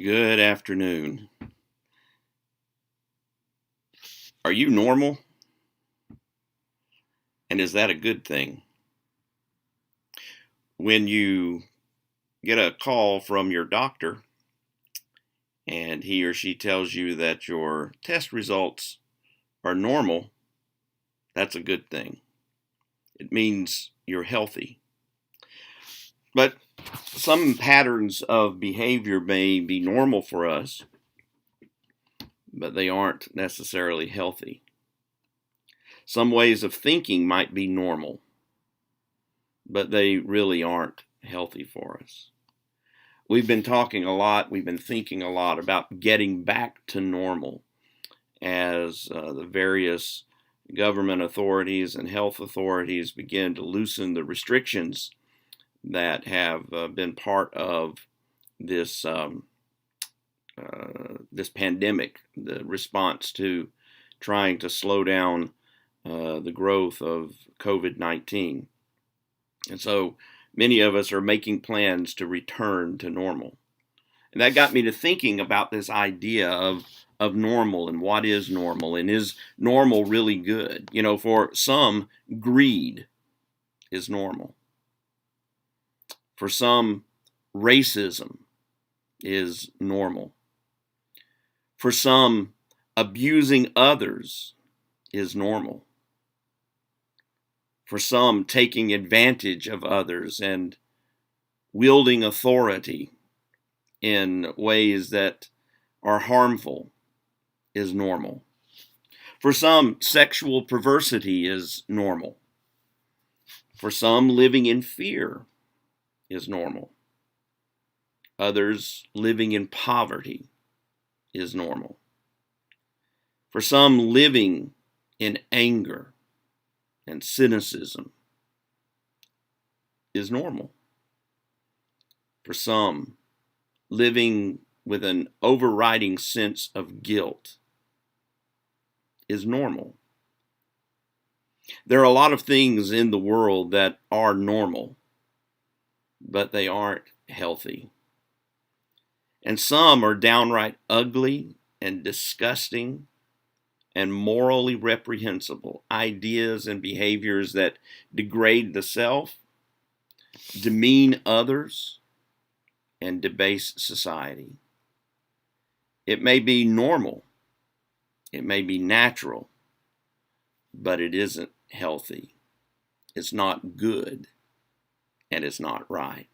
Good afternoon. Are you normal? And is that a good thing? When you get a call from your doctor and he or she tells you that your test results are normal, that's a good thing. It means you're healthy. But some patterns of behavior may be normal for us, but they aren't necessarily healthy. Some ways of thinking might be normal, but they really aren't healthy for us. We've been thinking a lot about getting back to normal as the various government authorities and health authorities begin to loosen the restrictions that have been part of this this pandemic, the response to trying to slow down the growth of COVID-19. And so many of us are making plans to return to normal. And that got me to thinking about this idea of normal and what is normal, and is normal really good? You know, for some, greed is normal. For some, racism is normal. For some, abusing others is normal. For some, taking advantage of others and wielding authority in ways that are harmful is normal. For some, sexual perversity is normal. For some, living in fear is normal. Others, living in poverty is normal. For some, living in anger and cynicism is normal. For some, living with an overriding sense of guilt is normal. There are a lot of things in the world that are normal, but they aren't healthy. And some are downright ugly and disgusting and morally reprehensible ideas and behaviors that degrade the self, demean others, and debase society. It may be normal, it may be natural, but it isn't healthy. It's not good, and it's not right.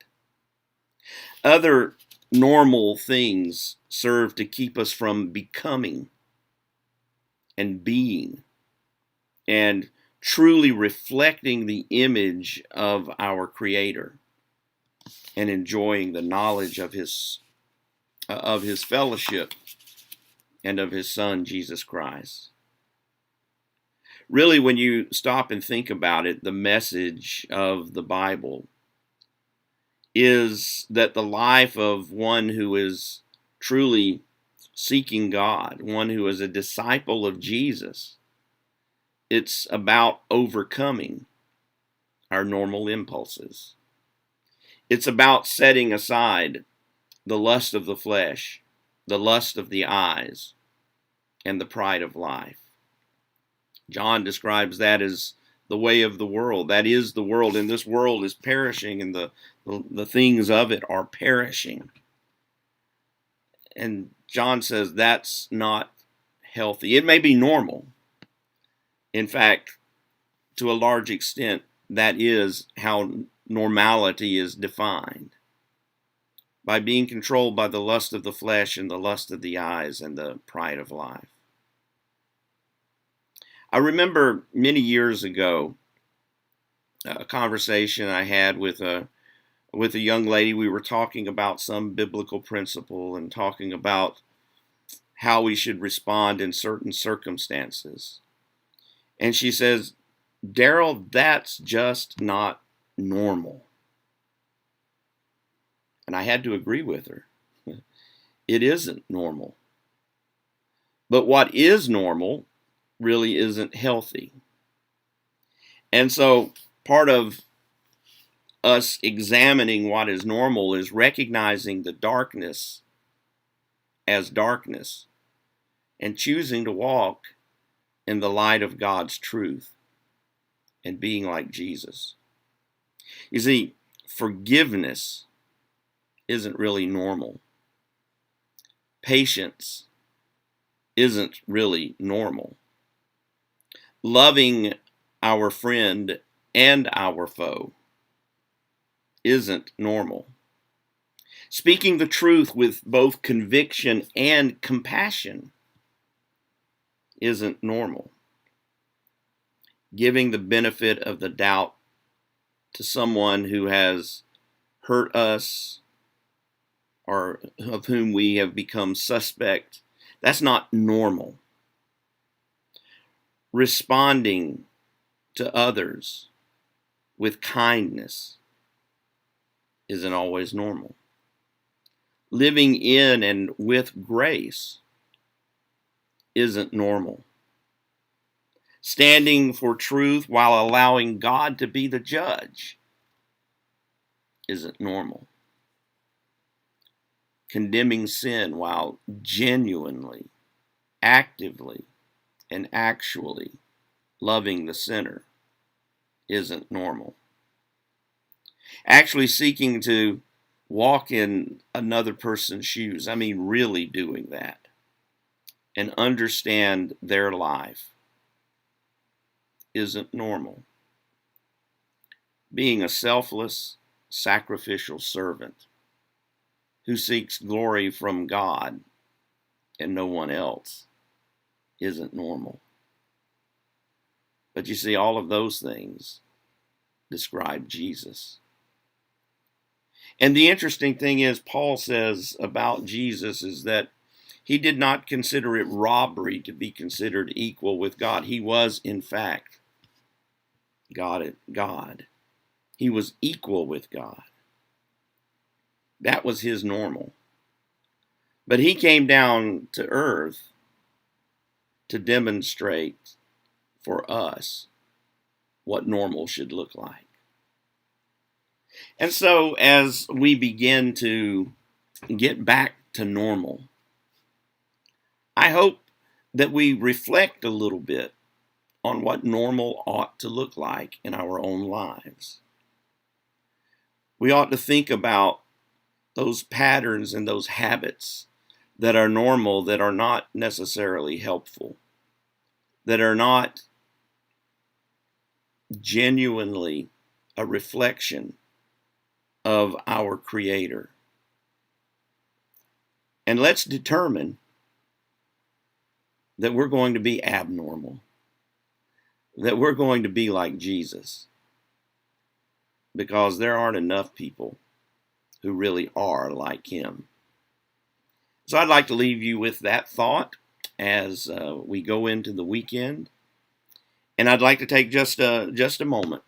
Other normal things serve to keep us from becoming and being and truly reflecting the image of our Creator and enjoying the knowledge of His fellowship and of His Son, Jesus Christ. Really, when you stop and think about it, the message of the Bible is that the life of one who is truly seeking God, one who is a disciple of Jesus, it's about overcoming our normal impulses. It's about setting aside the lust of the flesh, the lust of the eyes, and the pride of life. John describes that as the way of the world. That is the world, and this world is perishing, and the things of it are perishing. And John says that's not healthy. It may be normal. In fact, to a large extent, that is how normality is defined. By being controlled by the lust of the flesh and the lust of the eyes and the pride of life. I remember many years ago a conversation I had with a young lady. We were talking about some biblical principle and talking about how we should respond in certain circumstances. And she says, "Daryl, that's just not normal." And I had to agree with her. It isn't normal. But what is normal really isn't healthy. And so part of us examining what is normal is recognizing the darkness as darkness and choosing to walk in the light of God's truth and being like Jesus. You see, forgiveness isn't really normal. Patience isn't really normal. Loving our friend and our foe isn't normal. Speaking the truth with both conviction and compassion isn't normal. Giving the benefit of the doubt to someone who has hurt us or of whom we have become suspect, that's not normal. Responding to others with kindness isn't always normal. Living in and with grace isn't normal. Standing for truth while allowing God to be the judge isn't normal. Condemning sin while genuinely, actively, and actually loving the sinner isn't normal. Actually seeking to walk in another person's shoes, I mean really doing that, and understand their life isn't normal. Being a selfless, sacrificial servant who seeks glory from God and no one else isn't normal. But you see, all of those things describe Jesus. And the interesting thing is, Paul says about Jesus is that he did not consider it robbery to be considered equal with God. He was, in fact, God. He was equal with God. That was his normal. But he came down to earth to demonstrate for us what normal should look like. And so as we begin to get back to normal, I hope that we reflect a little bit on what normal ought to look like in our own lives. We ought to think about those patterns and those habits that are normal, that are not necessarily helpful, that are not genuinely a reflection of our Creator. And let's determine that we're going to be abnormal, that we're going to be like Jesus, because there aren't enough people who really are like him. So I'd like to leave you with that thought as we go into the weekend. And I'd like to take just a moment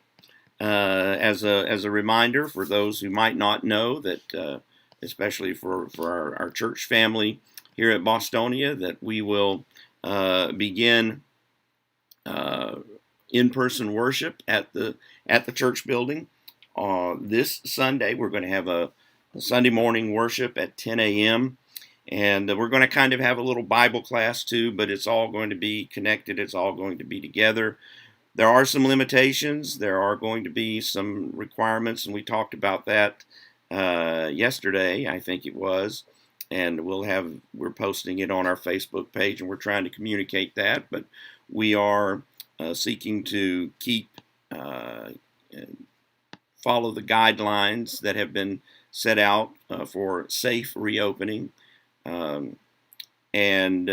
as a reminder for those who might not know that, especially for our church family here at Bostonia, that we will begin in-person worship at the church building. This Sunday, we're going to have a Sunday morning worship at 10 a.m. And we're going to kind of have a little Bible class too, but it's all going to be connected. It's all going to be together. There are some limitations. There are going to be some requirements, and we talked about that yesterday, I think it was. And we're posting it on our Facebook page, and we're trying to communicate that. But we are seeking to follow the guidelines that have been set out for safe reopening. And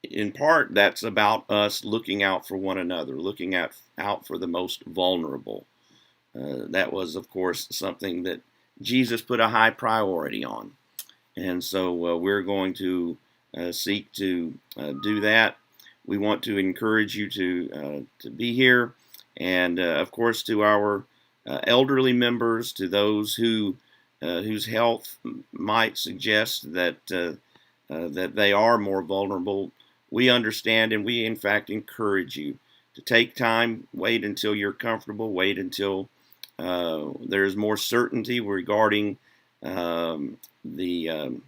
in part, that's about us looking out for one another, looking out for the most vulnerable. That was, of course, something that Jesus put a high priority on. And so we're going to seek to do that. We want to encourage you to be here. And, of course, to our elderly members, to those whose health might suggest that they are more vulnerable, we understand, and we in fact encourage you to take time, wait until you're comfortable, wait until there's more certainty regarding the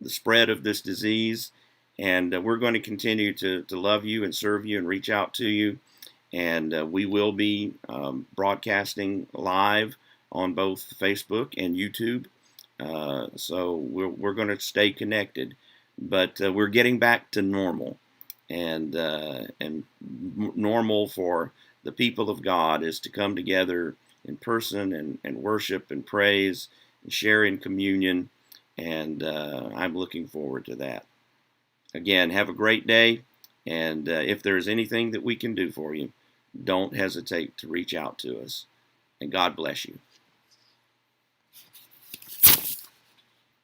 the spread of this disease. And we're going to continue to love you and serve you and reach out to you. And we will be broadcasting live on both Facebook and YouTube. So we're going to stay connected. But we're getting back to normal. And normal for the people of God is to come together in person and worship and praise and share in communion. And I'm looking forward to that. Again, have a great day. And if there's anything that we can do for you, don't hesitate to reach out to us. And God bless you.